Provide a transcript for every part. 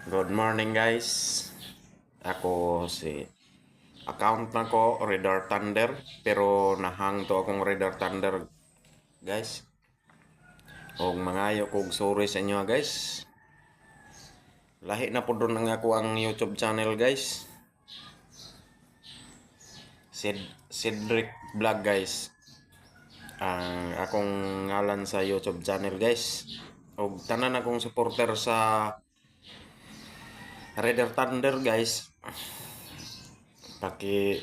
Good morning guys. Ako si account na ko Radar Thunder pero nahang to akong Radar Thunder guys. Og mangayo kog sorry sa inyo guys. Lahi na pud ang ako ang YouTube channel guys. Cedric Vlog guys. Ang akong ngalan sa YouTube channel guys. Og tanan akong supporter sa Radar Thunder guys. Paki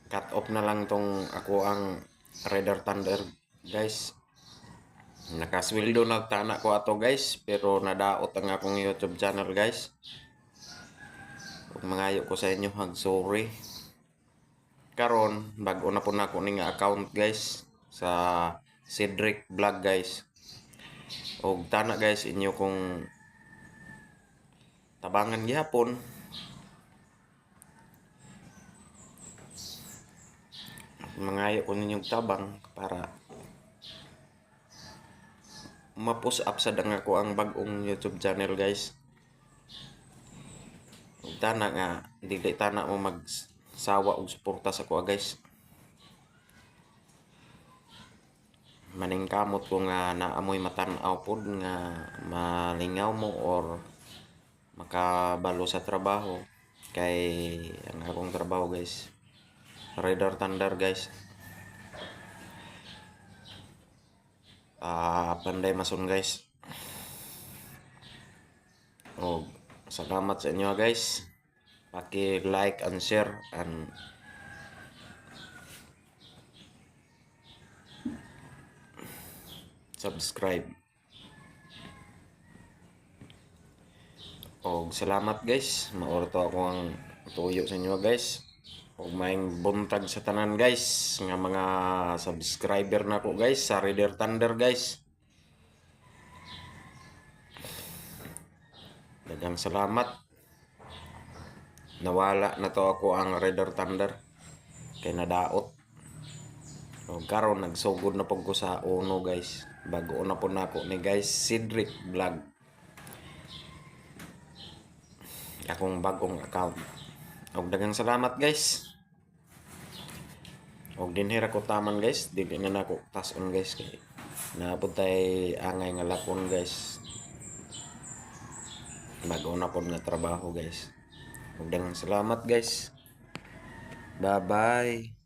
cut off na lang tong ako ang Radar Thunder guys. Nakasweldo na tana ko ato guys, pero nadaot ang akong YouTube channel guys. Ug mangayo ko sa inyo hag sorry. Karon bag-o na po nako ning account guys sa Cedric Vlog guys. Og tana guys inyo kung tabangan gihapon. Mangayo ko ninyong tabang para ma-push up sa dang ako ang bag-ong YouTube channel guys. Ug tana nga dili tana mo magsawa og suporta sa ko guys. Maningkamot ko nga naamoy matan-aw pod nga malingaw mo or makabalo sa trabaho kay ang akong trabaho guys Radar Thunder guys. Panday mason guys. O salamat sa inyo guys. Paki like and share and subscribe. O salamat guys. Maorto ako ang tuyo sa inyo guys. O maing buntag sa tanan guys nga mga subscriber na ko guys sa Radar Thunder guys. Daghang salamat. Nawala na to ako ang Radar Thunder kay nadaot. O karon nagsugod na pud ko sa uno guys. Bago na po nako ni guys Cedric Vlog. Akong bagong account. Og daghang salamat guys. Og dinhira ko taman guys, dili na nako tason guys kay naabot tay angay nga lakon guys. Bago na pod nga trabaho guys. Og daghang salamat guys. Bye bye.